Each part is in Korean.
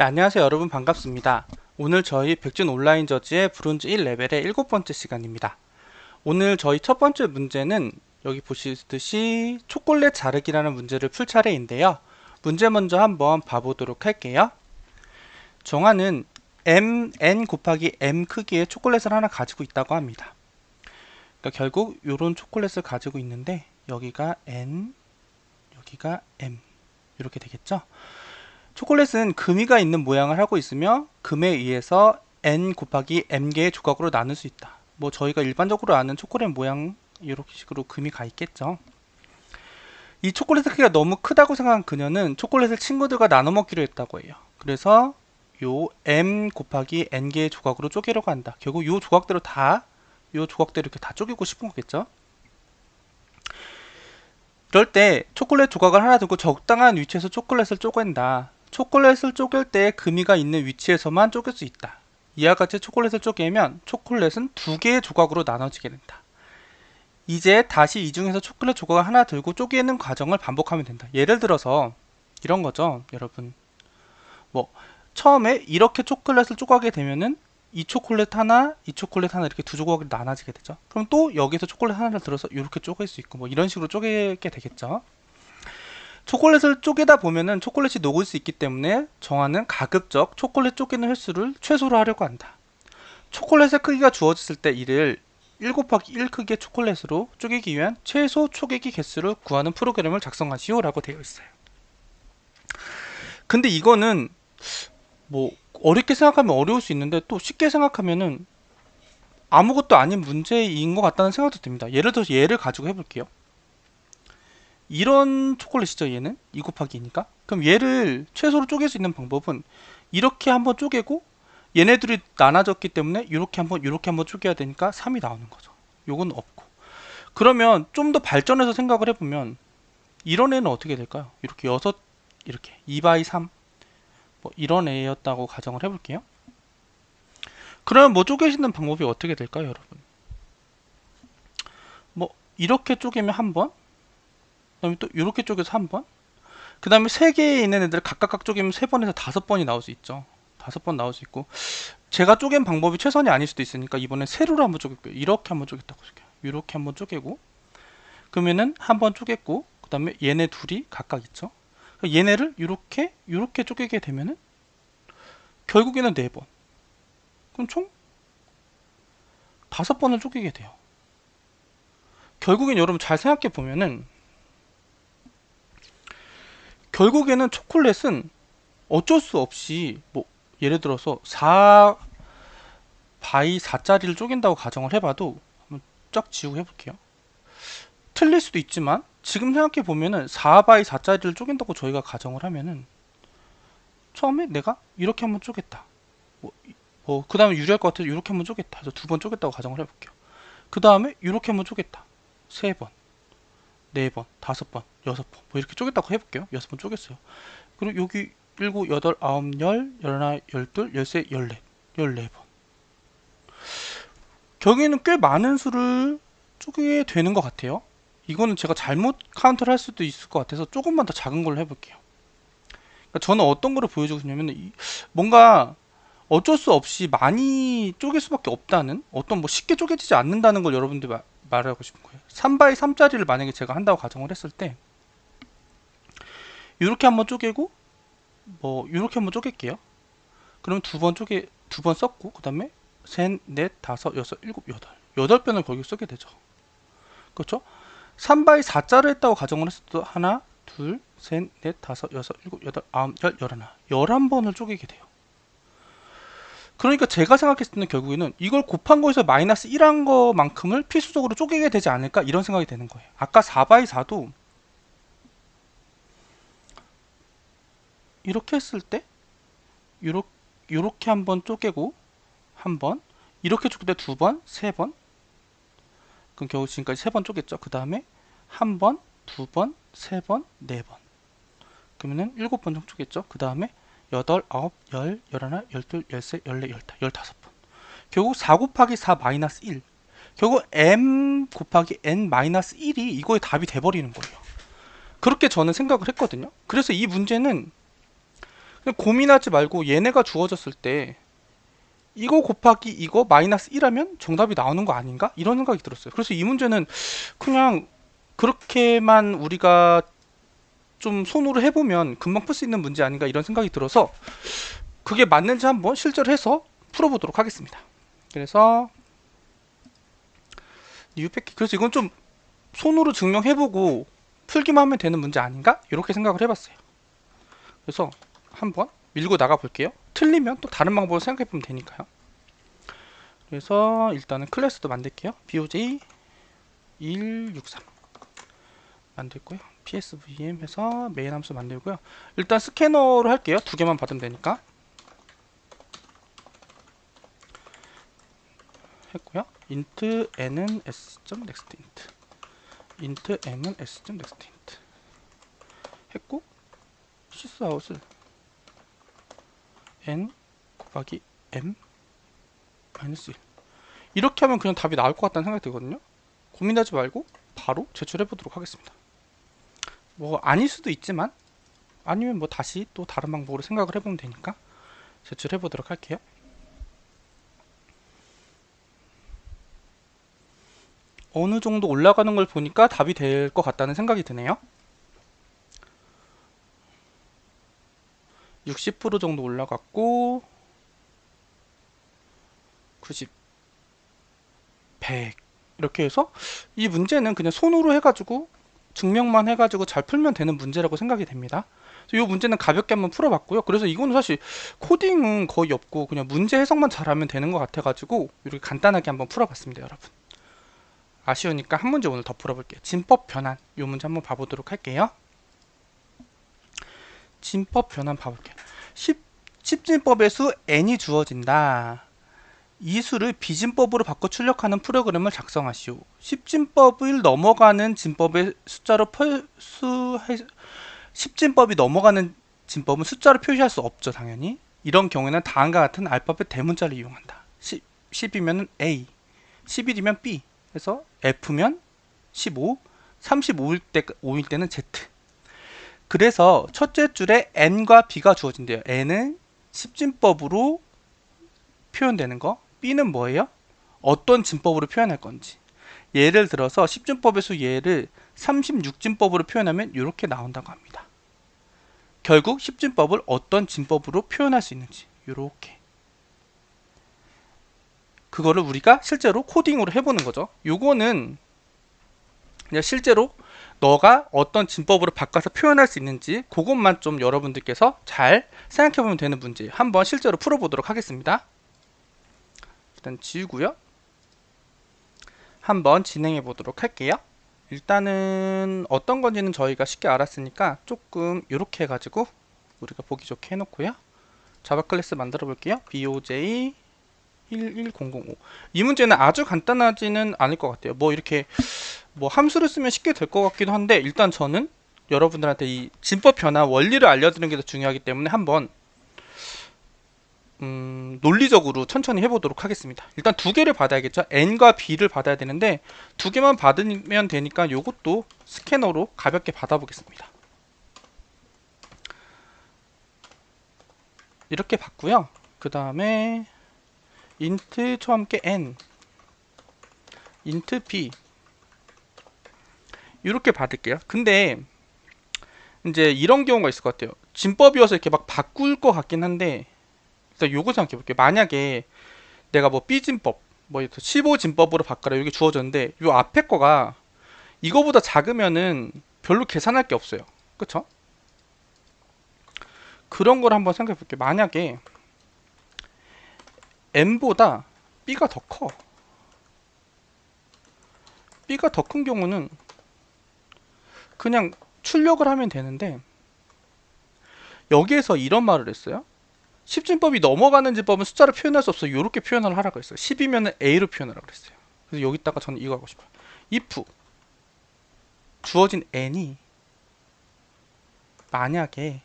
네, 안녕하세요 여러분, 반갑습니다. 오늘 저희 백준 온라인 저지의 브론즈 1레벨의 7번째 시간입니다. 오늘 저희 첫 번째 문제는 여기 보시듯이 초콜릿 자르기라는 문제를 풀 차례인데요. 문제 먼저 한번 봐보도록 할게요. 정하는 n 곱하기 m 크기의 초콜릿을 하나 가지고 있다고 합니다. 그러니까 결국 이런 초콜릿을 가지고 있는데 여기가 n, 여기가 m 이렇게 되겠죠. 초콜릿은 금이가 있는 모양을 하고 있으며 금에 의해서 n 곱하기 m개의 조각으로 나눌 수 있다. 뭐 저희가 일반적으로 아는 초콜릿 모양 이렇게 식으로 금이 가 있겠죠. 이 초콜릿 크기가 너무 크다고 생각한 그녀는 초콜릿을 친구들과 나눠 먹기로 했다고 해요. 그래서 요 m 곱하기 n개의 조각으로 쪼개려고 한다. 결국 요 조각대로 이렇게 다 쪼개고 싶은 거겠죠. 이럴 때 초콜릿 조각을 하나 두고 적당한 위치에서 초콜릿을 쪼갠다. 초콜릿을 쪼갤 때 금이가 있는 위치에서만 쪼갤 수 있다. 이와 같이 초콜릿을 쪼개면 초콜릿은 두 개의 조각으로 나눠지게 된다. 이제 다시 이 중에서 초콜릿 조각을 하나 들고 쪼개는 과정을 반복하면 된다. 예를 들어서 이런 거죠, 여러분. 뭐 처음에 이렇게 초콜릿을 쪼개게 되면은 이 초콜릿 하나, 이 초콜릿 하나 이렇게 두 조각으로 나눠지게 되죠. 그럼 또 여기서 초콜릿 하나를 들어서 이렇게 쪼갤 수 있고 뭐 이런 식으로 쪼개게 되겠죠. 초콜릿을 쪼개다 보면은 초콜릿이 녹을 수 있기 때문에 정하는 가급적 초콜릿 쪼개는 횟수를 최소로 하려고 한다. 초콜릿의 크기가 주어졌을 때 이를 1 곱하기 1 크기의 초콜릿으로 쪼개기 위한 최소 쪼개기 개수를 구하는 프로그램을 작성하시오 라고 되어 있어요. 근데 이거는 뭐 어렵게 생각하면 어려울 수 있는데 또 쉽게 생각하면은 아무것도 아닌 문제인 것 같다는 생각도 듭니다. 예를 들어서 얘를 가지고 해볼게요. 이런 초콜릿이죠, 얘는 2 곱하기 2니까. 그럼 얘를 최소로 쪼갤 수 있는 방법은 이렇게 한번 쪼개고 얘네들이 나눠졌기 때문에 이렇게 한번 쪼개야 되니까 3이 나오는 거죠. 요건 없고. 그러면 좀 더 발전해서 생각을 해보면 이런 애는 어떻게 될까요? 이렇게 6, 이렇게 2 3 뭐 이런 애였다고 가정을 해볼게요. 그러면 뭐 쪼개시는 방법이 어떻게 될까요, 여러분? 뭐 이렇게 쪼개면 한 번, 그다음에 또 이렇게 쪼개서 한 번, 그 다음에 3개에 있는 애들 각각 쪼개면 3번에서 5번이 나올 수 있죠. 5번 나올 수 있고, 제가 쪼갠 방법이 최선이 아닐 수도 있으니까 이번엔 세로로 한번 쪼갤게요. 이렇게 한번 쪼갰다고 볼게요. 이렇게 한번 쪼개고, 그러면은 한번 쪼갰고, 그 다음에 얘네 둘이 각각 있죠. 얘네를 이렇게 쪼개게 되면은 결국에는 4번. 그럼 총 5번을 쪼개게 돼요. 결국엔 여러분 잘 생각해 보면은 결국에는 초콜릿은 어쩔 수 없이 뭐 예를 들어서 4 바이 4짜리를 쪼갠다고 가정을 해봐도 한번 쫙 지우고 해볼게요. 틀릴 수도 있지만 지금 생각해 보면은 4 바이 4짜리를 쪼갠다고 저희가 가정을 하면은 처음에 내가 이렇게 한번 쪼갰다. 그 다음에 유리할 것 같아서 이렇게 한번 쪼갰다 해서 2번 쪼갰다고 가정을 해볼게요. 그 다음에 이렇게 한번 쪼갰다. 3번, 4번, 5번, 6번 뭐 이렇게 쪼갰다고 해볼게요. 6번 쪼갰어요. 그리고 여기 7, 8, 9, 10, 11, 12, 13, 14, 14번. 결국에는 꽤 많은 수를 쪼개게 되는 것 같아요. 이거는 제가 잘못 카운트를 할 수도 있을 것 같아서 조금만 더 작은 걸로 해볼게요. 그러니까 저는 어떤 거를 보여주고 싶냐면 뭔가 어쩔 수 없이 많이 쪼갤 수밖에 없다는, 어떤 뭐 쉽게 쪼개지지 않는다는 걸 여러분들 말하고 싶은 거예요. 3바이 3짜리를 만약에 제가 한다고 가정을 했을 때 이렇게 한번 쪼개고 뭐 이렇게 한번 쪼갤게요. 그러면 두 번 썼고, 그 다음에 셋, 넷, 다섯, 여섯, 일곱, 여덟 변을 거기 쓰게 되죠. 그렇죠? 3바이 4자를 했다고 가정을 했을 때 하나, 둘, 셋, 넷, 다섯, 여섯, 일곱, 여덟, 아홉, 열, 열하나, 11번을 쪼개게 돼요. 그러니까 제가 생각했을 때는 결국에는 이걸 곱한 거에서 마이너스 1한 거만큼을 필수적으로 쪼개게 되지 않을까, 이런 생각이 되는 거예요. 아까 4바이 4도 이렇게 했을 때 요렇게 한번 쪼개고 한 번, 이렇게 쪼갤 때 2번, 3번, 그럼 결국 지금까지 3번 쪼갰죠. 그 다음에 한 번, 2번, 3번, 4번. 그러면은 7번 정도 쪼갰죠. 그 다음에 8, 9, 10, 11, 12, 13, 14, 15, 15번. 결국 4 곱하기 4 마이너스 1. 결국 m 곱하기 n 마이너스 1이 이거의 답이 돼버리는 거예요. 그렇게 저는 생각을 했거든요. 그래서 이 문제는 그냥 고민하지 말고 얘네가 주어졌을 때 이거 곱하기 이거 마이너스 1하면 정답이 나오는 거 아닌가? 이런 생각이 들었어요. 그래서 이 문제는 그냥 그렇게만 우리가 좀 손으로 해보면 금방 풀 수 있는 문제 아닌가 이런 생각이 들어서 그게 맞는지 한번 실제로 해서 풀어보도록 하겠습니다. 그래서 뉴패키, 그래서 이건 좀 손으로 증명해보고 풀기만 하면 되는 문제 아닌가? 이렇게 생각을 해봤어요. 그래서 한번 밀고 나가 볼게요. 틀리면 또 다른 방법을 생각해보면 되니까요. 그래서 일단은 클래스도 만들게요. BOJ 2163 만들고요. PSVM 해서 메인 함수 만들고요. 일단 스캐너로 할게요. 두 개만 받으면 되니까. 했고요. int n은 s.nextInt int m은 s.nextInt 했고 sysout을 n 곱하기 m 마이너스 1 이렇게 하면 그냥 답이 나올 것 같다는 생각이 들거든요. 고민하지 말고 바로 제출해 보도록 하겠습니다. 뭐 아닐 수도 있지만 아니면 뭐 다시 또 다른 방법으로 생각을 해보면 되니까 제출해 보도록 할게요. 어느 정도 올라가는 걸 보니까 답이 될 것 같다는 생각이 드네요. 60% 정도 올라갔고 90, 100 이렇게 해서 이 문제는 그냥 손으로 해가지고 증명만 해가지고 잘 풀면 되는 문제라고 생각이 됩니다. 이 문제는 가볍게 한번 풀어봤고요. 그래서 이거는 사실 코딩은 거의 없고 그냥 문제 해석만 잘하면 되는 것 같아가지고 이렇게 간단하게 한번 풀어봤습니다, 여러분. 아쉬우니까 한 문제 오늘 더 풀어볼게요. 진법 변환 이 문제 한번 봐보도록 할게요. 진법 변환 봐볼게요. 10진법의 수 n이 주어진다. 이 수를 비진법으로 바꿔 출력하는 프로그램을 작성하시오. 10진법을 넘어가는 진법의 숫자로 10진법이 넘어가는 진법은 숫자로 표시할 수 없죠, 당연히. 이런 경우에는 다음과 같은 알파벳 대문자를 이용한다. 10이면 A, 11이면 B, 그래서 F면 15, 35일 때는 Z. 그래서 첫째 줄에 N과 B가 주어진대요. N은 10진법으로 표현되는 거, B는 뭐예요? 어떤 진법으로 표현할 건지. 예를 들어서 10진법의 수 예를 36진법으로 표현하면 이렇게 나온다고 합니다. 결국 10진법을 어떤 진법으로 표현할 수 있는지 이렇게 그거를 우리가 실제로 코딩으로 해보는 거죠. 요거는 그냥 실제로 너가 어떤 진법으로 바꿔서 표현할 수 있는지 그것만 좀 여러분들께서 잘 생각해보면 되는 문제 한번 실제로 풀어보도록 하겠습니다. 일단 지우고요. 한번 진행해 보도록 할게요. 일단은 어떤 건지는 저희가 쉽게 알았으니까 조금 이렇게 해가지고 우리가 보기 좋게 해놓고요. 자바 클래스 만들어 볼게요. BOJ 11005. 이 문제는 아주 간단하지는 않을 것 같아요. 뭐 이렇게 뭐 함수를 쓰면 쉽게 될 것 같기도 한데 일단 저는 여러분들한테 이 진법 변화 원리를 알려드리는 게 더 중요하기 때문에 한번 논리적으로 천천히 해보도록 하겠습니다. 일단 두 개를 받아야겠죠. N과 B를 받아야 되는데 두 개만 받으면 되니까 이것도 스캐너로 가볍게 받아보겠습니다. 이렇게 받고요. 그 다음에 int 초와 함께 N, int B 이렇게 받을게요. 근데 이제 이런 경우가 있을 것 같아요. 진법이어서 이렇게 막 바꿀 것 같긴 한데 일단 요거 생각해 볼게요. 만약에 내가 뭐 B진법, 뭐 15진법으로 바꿔라 이게 주어졌는데 요 앞에 거가 이거보다 작으면은 별로 계산할 게 없어요. 그쵸? 그런 걸 한번 생각해 볼게요. 만약에 M보다 B가 더 커. B가 더 큰 경우는 그냥 출력을 하면 되는데 여기에서 이런 말을 했어요. 10진법이 넘어가는 진법은 숫자로 표현할 수 없어. 이렇게 표현을 하라고 했어요. 10이면 A로 표현하라고 했어요. 그래서 여기다가 저는 이거 하고 싶어요. if 주어진 n이 만약에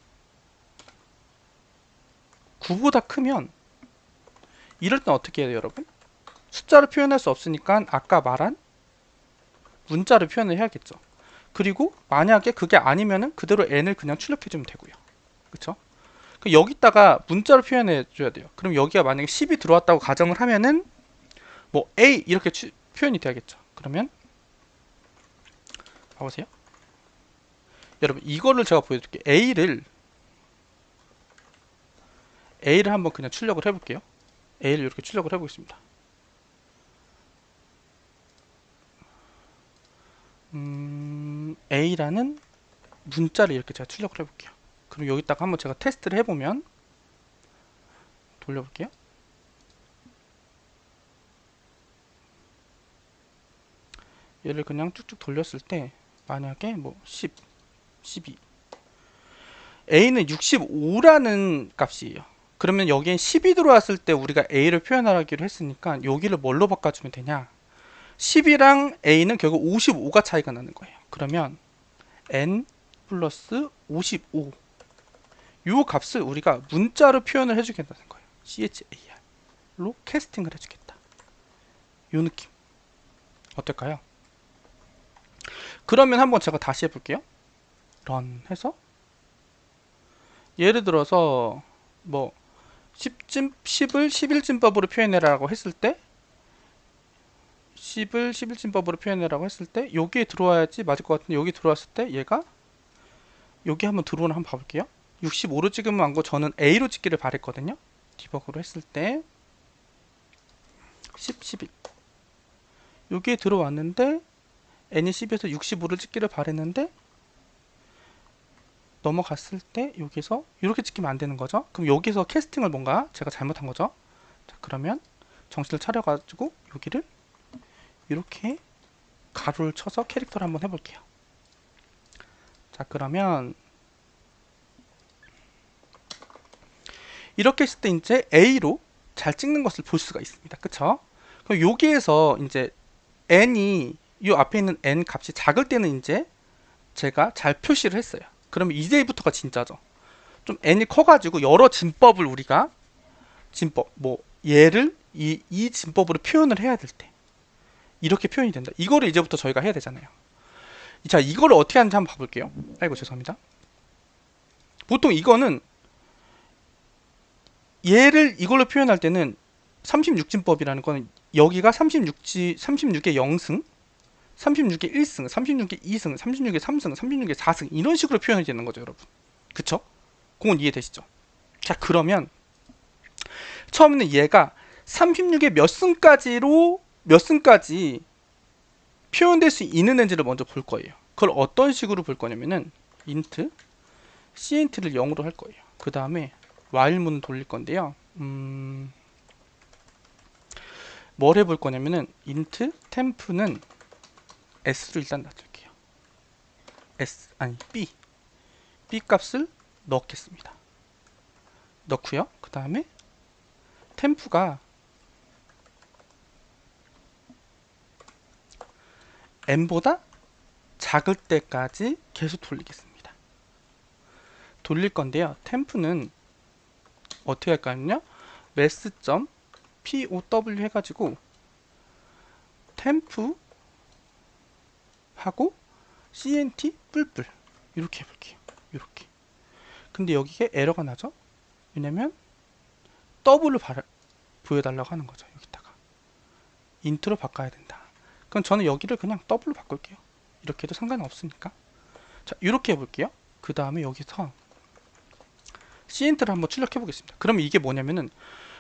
9보다 크면 이럴 땐 어떻게 해야 돼요, 여러분? 숫자로 표현할 수 없으니까 아까 말한 문자로 표현을 해야겠죠. 그리고 만약에 그게 아니면은 그대로 n을 그냥 출력해주면 되고요. 그쵸? 여기다가 문자로 표현해 줘야 돼요. 그럼 여기가 만약에 10이 들어왔다고 가정을 하면은 뭐 A 이렇게 표현이 돼야겠죠. 그러면 봐보세요. 여러분 이거를 제가 보여드릴게요. A를 한번 그냥 출력을 해볼게요. A를 이렇게 출력을 해보겠습니다. A라는 문자를 이렇게 제가 출력을 해볼게요. 그럼 여기다가 한번 제가 테스트를 해보면 돌려볼게요. 얘를 그냥 쭉쭉 돌렸을 때 만약에 뭐 10, 12 A는 65라는 값이에요. 그러면 여기엔 10이 들어왔을 때 우리가 A를 표현하기로 했으니까 여기를 뭘로 바꿔주면 되냐, 10이랑 A는 결국 55가 차이가 나는 거예요. 그러면 N 플러스 55 요 값을 우리가 문자로 표현을 해주겠다는 거예요. CHAR로 캐스팅을 해주겠다. 요 느낌 어떨까요? 그러면 한번 제가 다시 해볼게요. 런 해서 예를 들어서 뭐 10을 11진법으로 표현해라고 했을 때 10을 11진법으로 표현해라고 했을 때 여기에 들어와야지 맞을 것 같은데, 여기 들어왔을 때 얘가 여기 한번 들어오나 한번 봐볼게요. 65로 찍으면 안고 저는 A로 찍기를 바랬거든요. 디버그로 했을 때 10, 11 여기에 들어왔는데 N이 10에서 65를 찍기를 바랬는데 넘어갔을 때 여기서 이렇게 찍히면 안 되는 거죠. 그럼 여기서 캐스팅을 뭔가 제가 잘못한 거죠. 자, 그러면 정신을 차려가지고 여기를 이렇게 가로를 쳐서 캐릭터를 한번 해볼게요. 자, 그러면 이렇게 했을 때 이제 A로 잘 찍는 것을 볼 수가 있습니다. 그쵸? 그럼 여기에서 이제 N이 이 앞에 있는 N 값이 작을 때는 이제 제가 잘 표시를 했어요. 그러면 이제부터가 진짜죠. 좀 N이 커가지고 여러 진법을 우리가 진법 뭐 얘를 이 진법으로 표현을 해야 될 때 이렇게 표현이 된다. 이거를 이제부터 저희가 해야 되잖아요. 자, 이거를 어떻게 하는지 한번 봐볼게요. 아이고 죄송합니다. 보통 이거는 얘를 이걸로 표현할 때는 36진법이라는 거는 여기가 36의 0승, 36의 1승, 36의 2승, 36의 3승, 36의 4승 이런 식으로 표현이 되는 거죠, 여러분. 그쵸? 그건 이해되시죠? 자, 그러면 처음에는 얘가 36의 몇 승까지 표현될 수 있는 앤지를 먼저 볼 거예요. 그걸 어떤 식으로 볼 거냐면은 int cnt를 0으로 할 거예요. 그 다음에 while문을 돌릴 건데요. 뭘 해볼 거냐면은 int temp는 s로 일단 놔둘게요. b 값을 넣겠습니다. 넣고요. 그 다음에 temp가 n보다 작을 때까지 계속 돌리겠습니다. 돌릴 건데요. temp는 어떻게 할까요? mass.pow 해가지고 temp 하고 cnt 뿔뿔 이렇게 해볼게요. 이렇게. 근데 여기에 에러가 나죠? 왜냐면 더블로 보여달라고 하는 거죠. 여기다가 인트로 바꿔야 된다. 그럼 저는 여기를 그냥 더블로 바꿀게요. 이렇게 해도 상관은 없으니까. 자, 이렇게 해볼게요. 그 다음에 여기서 cint를 한번 출력해 보겠습니다. 그러면 이게 뭐냐면은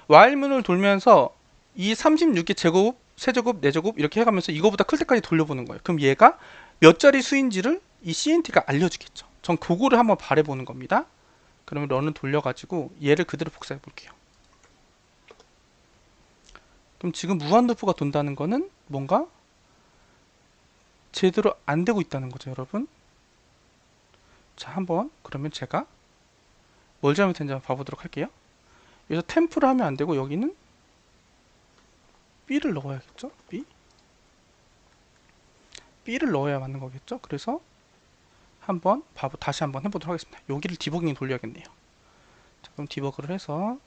while문을 돌면서 이 36의 제곱, 세제곱, 네제곱 이렇게 해가면서 이거보다 클 때까지 돌려보는 거예요. 그럼 얘가 몇 자리 수인지를 이 cint가 알려주겠죠. 전 그거를 한번 바래보는 겁니다. 그러면 런을 돌려가지고 얘를 그대로 복사해 볼게요. 그럼 지금 무한 루프가 돈다는 거는 뭔가 제대로 안 되고 있다는 거죠, 여러분. 자, 한번 그러면 제가 뭘 잘못했는지 한번 봐보도록 할게요. 여기서 템프를 하면 안 되고 여기는 B를 넣어야겠죠? B를 넣어야 맞는 거겠죠? 그래서 한번 다시 한번 해보도록 하겠습니다. 여기를 디버깅 돌려야겠네요. 자, 그럼 디버그를 해서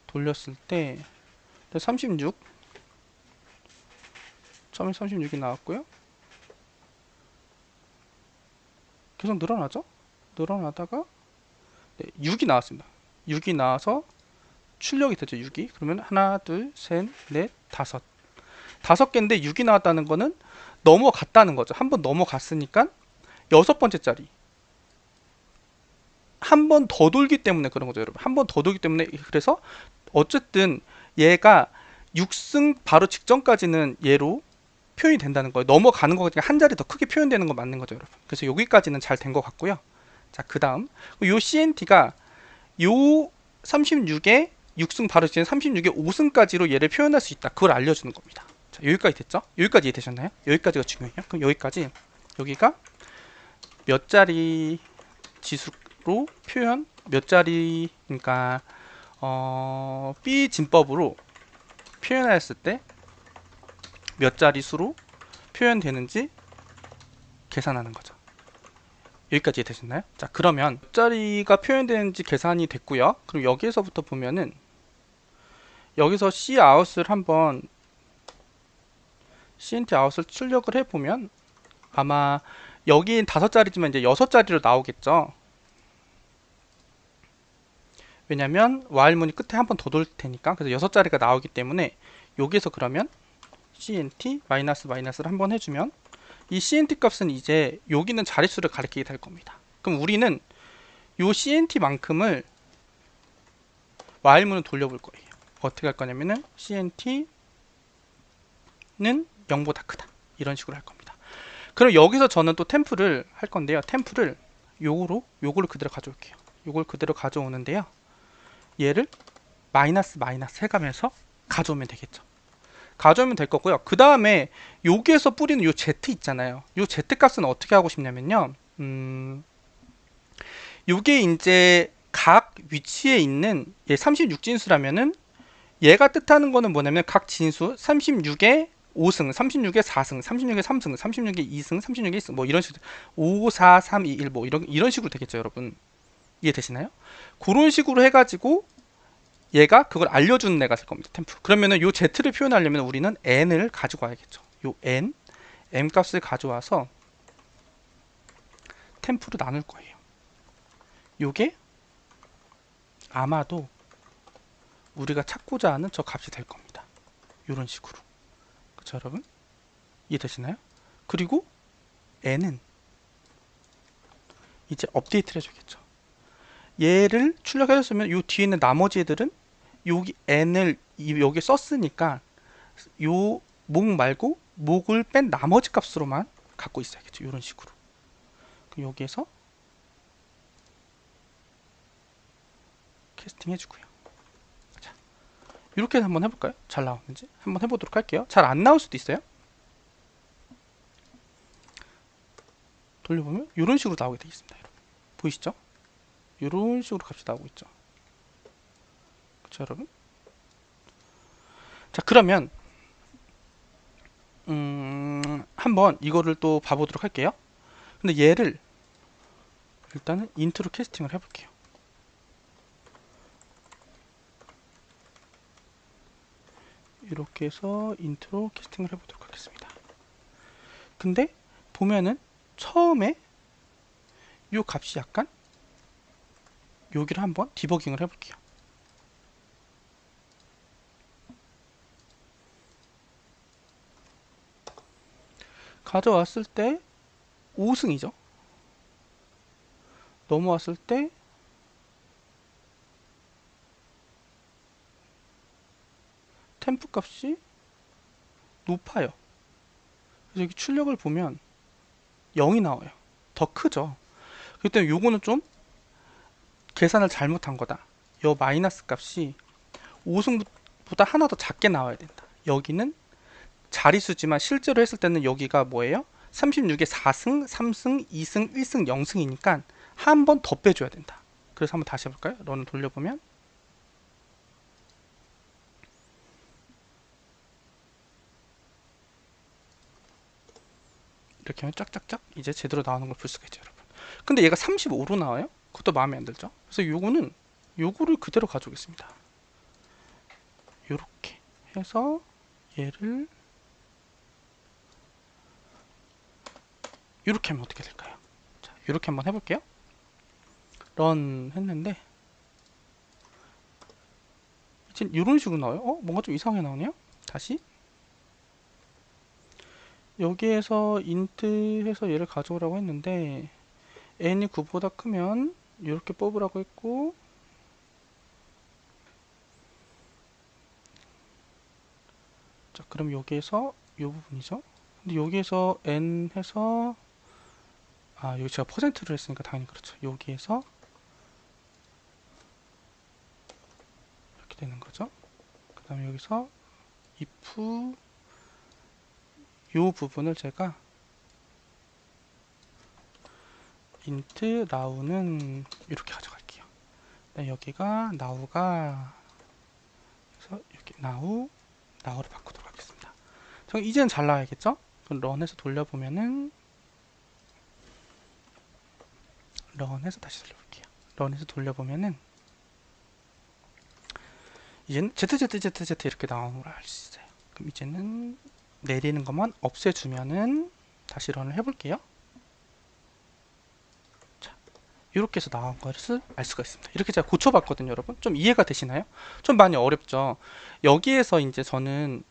돌렸을 때 36 처음에 36이 나왔고요. 계속 늘어나죠? 늘어나다가 네, 6이 나왔습니다. 6이 나와서 출력이 되죠. 6이. 그러면 하나, 둘, 셋, 넷, 다섯. 5개인데 6이 나왔다는 거는 넘어갔다는 거죠. 한 번 넘어갔으니까 6번째 짜리. 한 번 더 돌기 때문에 그런 거죠, 여러분. 한 번 더 돌기 때문에. 그래서 어쨌든 얘가 6승 바로 직전까지는 얘로 표현이 된다는 거예요. 넘어가는 거니까 한 자리 더 크게 표현되는 거 맞는 거죠, 여러분. 그래서 여기까지는 잘 된 것 같고요. 자, 그 다음 요 CNT가 요 36에 6승 바로 직전 36에 5승까지로 얘를 표현할 수 있다. 그걸 알려주는 겁니다. 자, 여기까지 됐죠? 여기까지 이해되셨나요? 여기까지가 중요해요. 그럼 여기까지, 여기가 몇 자리 지수로 표현, 몇 자리, 그러니까 B 진법으로 표현했을 때 몇 자리 수로 표현되는지 계산하는 거죠. 여기까지 이해되셨나요? 자, 그러면 몇 자리가 표현되는지 계산이 됐고요. 그럼 여기에서부터 보면은 여기서 C 아웃을 한번 CNT 아웃을 출력을 해보면 아마 여긴 5자리지만 이제 6자리로 나오겠죠. 왜냐면 while문이 끝에 한 번 더 돌 테니까. 그래서 6자리가 나오기 때문에 여기에서 그러면 CNT 마이너스를 한번 해주면 이 CNT 값은 이제 여기는 자릿수를 가리키게 될 겁니다. 그럼 우리는 요 CNT만큼을 while문을 돌려볼 거예요. 어떻게 할 거냐면은 CNT는 0보다 크다. 이런 식으로 할 겁니다. 그럼 여기서 저는 또 템프를 할 건데요. 템프를 요거를 그대로 가져올게요. 요걸 그대로 가져오는데요. 얘를 마이너스 해가면서 가져오면 되겠죠. 가져오면 될 거고요. 그 다음에 여기에서 뿌리는 요 Z 있잖아요. 요 Z 값은 어떻게 하고 싶냐면요. 요게 이제 각 위치에 있는 얘 36진수라면은 얘가 뜻하는 거는 뭐냐면 각 진수 36에 5승, 36에 4승, 36에 3승, 36에 2승, 36에 1승 뭐 이런 식으로 5, 4, 3, 2, 1 뭐 이런 식으로 되겠죠, 여러분. 이해되시나요? 그런 식으로 해가지고 얘가 그걸 알려주는 애가 될 겁니다. 템프. 그러면은 요 z를 표현하려면 우리는 n을 가지고 와야겠죠. 요 m 값을 가져와서 템프로 나눌 거예요. 요게 아마도 우리가 찾고자 하는 저 값이 될 겁니다. 요런 식으로. 그쵸, 여러분? 이해되시나요? 그리고 n은 이제 업데이트를 해주겠죠. 얘를 출력해줬으면 요 뒤에 있는 나머지 애들은 여기 n을 여기 썼으니까 요 목 말고 목을 뺀 나머지 값으로만 갖고 있어야겠죠. 이런 식으로. 그럼 여기에서 캐스팅 해주고요. 자, 이렇게 한번 해볼까요? 잘 나오는지 한번 해보도록 할게요. 잘 안 나올 수도 있어요. 돌려보면 이런 식으로 나오게 되어 있습니다. 여러분. 보이시죠? 이런 식으로 값이 나오고 있죠. 그렇죠, 여러분? 자, 그러면 한번 이거를 또 봐보도록 할게요. 근데 얘를 일단은 인트로 캐스팅을 해볼게요. 이렇게 해서 인트로 캐스팅을 해보도록 하겠습니다. 근데 보면은 처음에 이 값이 약간 여기를 한번 디버깅을 해볼게요. 가져왔을 때 5승이죠. 넘어왔을 때 템프 값이 높아요. 그래서 여기 출력을 보면 0이 나와요. 더 크죠. 그렇기 때문에 요거는 좀 계산을 잘못한 거다. 요 마이너스 값이 5승보다 하나 더 작게 나와야 된다. 여기는 자리수지만 실제로 했을 때는 여기가 뭐예요? 36에 4승, 3승, 2승, 1승, 0승이니까 한 번 더 빼줘야 된다. 그래서 한번 다시 해볼까요? 런을 돌려보면 이렇게 하면 쫙쫙쫙 이제 제대로 나오는 걸 볼 수가 있죠, 여러분. 근데 얘가 35로 나와요? 그것도 마음에 안 들죠? 그래서 요거는 요거를 그대로 가져오겠습니다. 요렇게 해서 얘를 이렇게 하면 어떻게 될까요? 자, 이렇게 한번 해볼게요. 런 했는데 이제 이런 식으로 나와요. 뭔가 좀 이상하게 나오네요. 다시 여기에서 int 해서 얘를 가져오라고 했는데 n이 9보다 크면 이렇게 뽑으라고 했고, 자 그럼 여기에서 이 부분이죠. 근데 여기에서 n 해서 여기 제가 퍼센트를 했으니까 당연히 그렇죠. 여기에서 이렇게 되는 거죠. 그 다음에 여기서 if 이 부분을 제가 int now는 이렇게 가져갈게요. 여기가 now가 그래서 여기 now로 바꾸도록 하겠습니다. 저 이제는 잘 나와야겠죠? 그럼 런해서 돌려보면은 런해서 다시 돌려볼게요. 런해서 돌려보면은 이제는 ZZZZ 이렇게 나오는 걸 알 수 있어요. 그럼 이제는 내리는 것만 없애주면은 다시 런을 해볼게요. 자, 이렇게 해서 나온 것을 알 수가 있습니다. 이렇게 제가 고쳐봤거든요, 여러분. 좀 이해가 되시나요? 좀 많이 어렵죠. 여기에서 이제 저는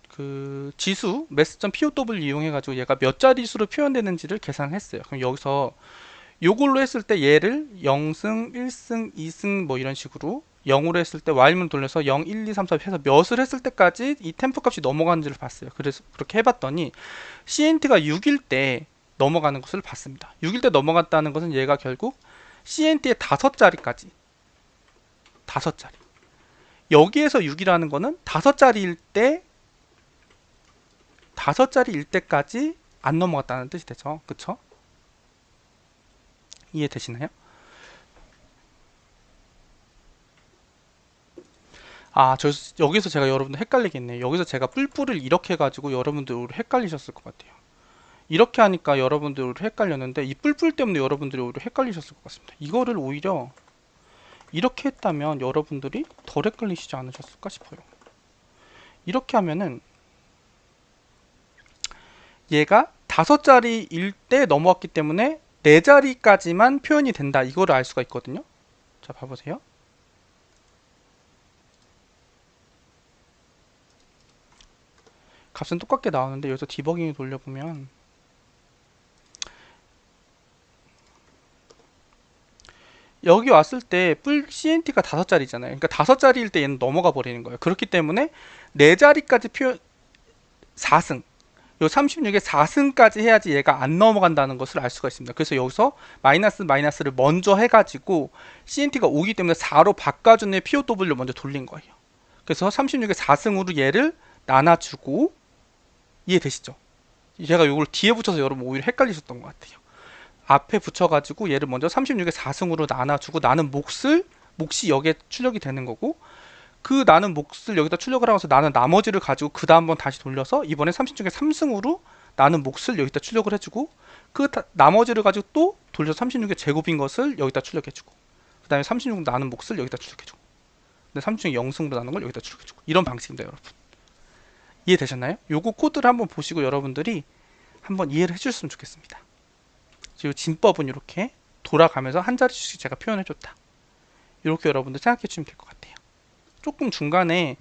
그 지수 math.pow 이용해가지고 얘가 몇 자릿수로 표현되는지를 계산했어요. 그럼 여기서 요걸로 했을 때 얘를 0승, 1승, 2승 뭐 이런 식으로 0으로 했을 때 while문 돌려서 0, 1, 2, 3, 4 해서 몇을 했을 때까지 이 템프 값이 넘어가는지를 봤어요. 그래서 그렇게 해봤더니 CNT가 6일 때 넘어가는 것을 봤습니다. 6일 때 넘어갔다는 것은 얘가 결국 CNT의 5자리까지 5자리 여기에서 6이라는 거는 5자리일 때 5자리일 때까지 안 넘어갔다는 뜻이 되죠. 그쵸? 이해되시나요? 여기서 제가 여러분들 헷갈리겠네요. 여기서 제가 뿔뿔을 이렇게 해가지고 여러분들 헷갈리셨을 것 같아요. 이렇게 하니까 여러분들 헷갈렸는데 이 뿔뿔 때문에 여러분들이 오히려 헷갈리셨을 것 같습니다. 이거를 오히려 이렇게 했다면 여러분들이 덜 헷갈리시지 않으셨을까 싶어요. 이렇게 하면은 얘가 5자리일 때 넘어왔기 때문에 4자리까지만 표현이 된다. 이거를 알 수가 있거든요. 자, 봐보세요. 값은 똑같게 나오는데 여기서 디버깅을 돌려보면 여기 왔을 때 CNT가 5자리잖아요. 그러니까 5자리일 때 얘는 넘어가 버리는 거예요. 그렇기 때문에 4자리까지 표현 4승 요 36에 4승까지 해야지 얘가 안 넘어간다는 것을 알 수가 있습니다. 그래서 여기서 마이너스를 먼저 해가지고 CNT가 오기 때문에 4로 바꿔준 후에 POW를 먼저 돌린 거예요. 그래서 36에 4승으로 얘를 나눠주고, 이해되시죠? 제가 이걸 뒤에 붙여서 여러분 오히려 헷갈리셨던 것 같아요. 앞에 붙여가지고 얘를 먼저 36에 4승으로 나눠주고 나는 몫이 여기에 출력이 되는 거고, 그 나는 몫을 여기다 출력을 하면서 나는 나머지를 가지고 그 다음 번 다시 돌려서 이번에 36에 3승으로 나는 몫을 여기다 출력을 해주고, 그 나머지를 가지고 또 돌려서 36의 제곱인 것을 여기다 출력해주고, 그 다음에 36 나는 몫을 여기다 출력해주고, 근데 36에 0승으로 나는 걸 여기다 출력해주고, 이런 방식입니다, 여러분. 이해되셨나요? 요거 코드를 한번 보시고 여러분들이 한번 이해를 해주셨으면 좋겠습니다. 지금 진법은 이렇게 돌아가면서 한 자리씩 제가 표현해줬다. 이렇게 여러분들 생각해 주시면 될 것 같아요. 조금 중간에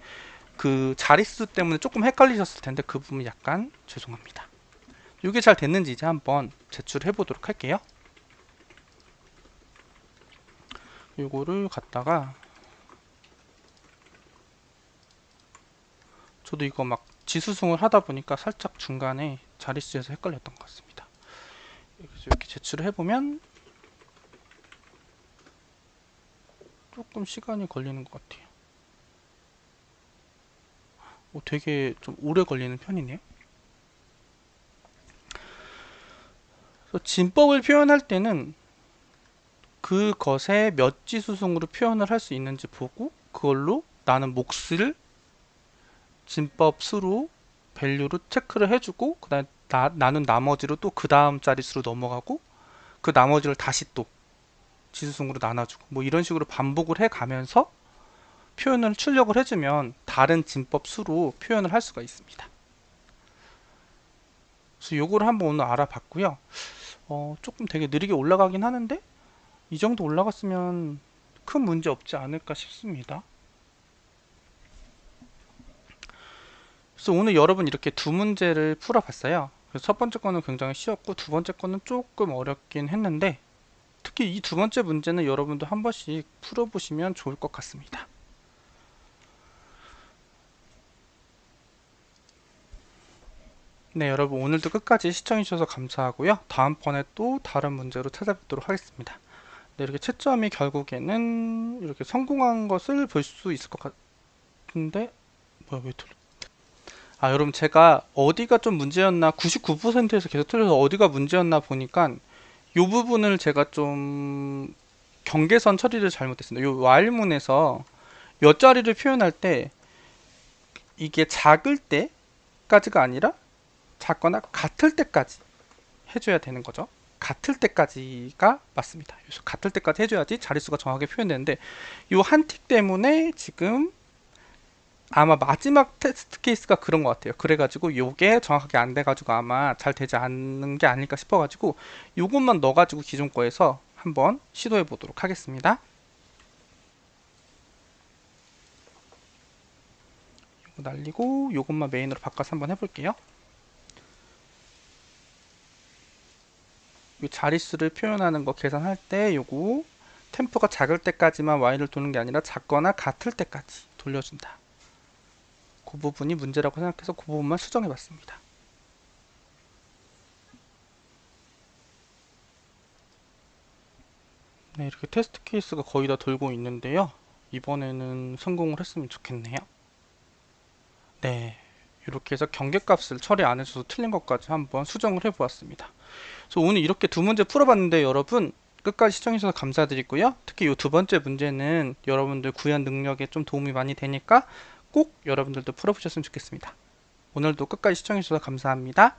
그 자릿수 때문에 조금 헷갈리셨을 텐데 그 부분 약간 죄송합니다. 이게 잘 됐는지 이제 한번 제출해 보도록 할게요. 요거를 갖다가 저도 이거 막 지수승을 하다 보니까 살짝 중간에 자릿수에서 헷갈렸던 것 같습니다. 그래서 이렇게 제출을 해보면 조금 시간이 걸리는 것 같아요. 되게 좀 오래 걸리는 편이네요. 그래서 진법을 표현할 때는 그것에 몇 지수승으로 표현을 할 수 있는지 보고 그걸로 나는 몫을 진법 수로 밸류로 체크를 해주고, 그 다음에 나는 나머지로 또 그 다음 자릿수로 넘어가고, 그 나머지를 다시 또 지수승으로 나눠주고, 뭐 이런 식으로 반복을 해가면서 표현을 출력을 해주면 다른 진법 수로 표현을 할 수가 있습니다. 그래서 요거를 한번 오늘 알아봤고요. 조금 되게 느리게 올라가긴 하는데 이 정도 올라갔으면 큰 문제 없지 않을까 싶습니다. 그래서 오늘 여러분 이렇게 두 문제를 풀어봤어요. 그래서 첫 번째 거는 굉장히 쉬웠고 두 번째 거는 조금 어렵긴 했는데 특히 이 두 번째 문제는 여러분도 한 번씩 풀어보시면 좋을 것 같습니다. 네, 여러분 오늘도 끝까지 시청해주셔서 감사하고요. 다음번에 또 다른 문제로 찾아뵙도록 하겠습니다. 네, 이렇게 채점이 결국에는 이렇게 성공한 것을 볼 수 있을 것 같은데 뭐야 왜 틀려? 아, 여러분 제가 어디가 좀 문제였나 99%에서 계속 틀려서 어디가 문제였나 보니까 이 부분을 제가 좀 경계선 처리를 잘못했습니다. 이 while문에서 몇 자리를 표현할 때 이게 작을 때까지가 아니라 작거나 같을 때까지 해줘야 되는 거죠. 같을 때까지가 맞습니다. 그래서 같을 때까지 해줘야지 자릿수가 정확하게 표현되는데 이 한 틱 때문에 지금 아마 마지막 테스트 케이스가 그런 것 같아요. 그래가지고 요게 정확하게 안 돼가지고 아마 잘 되지 않는 게 아닐까 싶어가지고 요것만 넣어가지고 기존 거에서 한번 시도해 보도록 하겠습니다. 요거 날리고 요것만 메인으로 바꿔서 한번 해볼게요. 이 자릿수를 표현하는 거 계산할 때 요거 템포가 작을 때까지만 Y를 도는 게 아니라 작거나 같을 때까지 돌려준다. 그 부분이 문제라고 생각해서 그 부분만 수정해 봤습니다. 네, 이렇게 테스트 케이스가 거의 다 돌고 있는데요. 이번에는 성공을 했으면 좋겠네요. 네, 이렇게 해서 경계값을 처리 안 해줘서 틀린 것까지 한번 수정을 해보았습니다. 그래서 오늘 이렇게 두 문제 풀어봤는데 여러분 끝까지 시청해주셔서 감사드리고요. 특히 이 두 번째 문제는 여러분들 구현 능력에 좀 도움이 많이 되니까 꼭 여러분들도 풀어보셨으면 좋겠습니다. 오늘도 끝까지 시청해주셔서 감사합니다.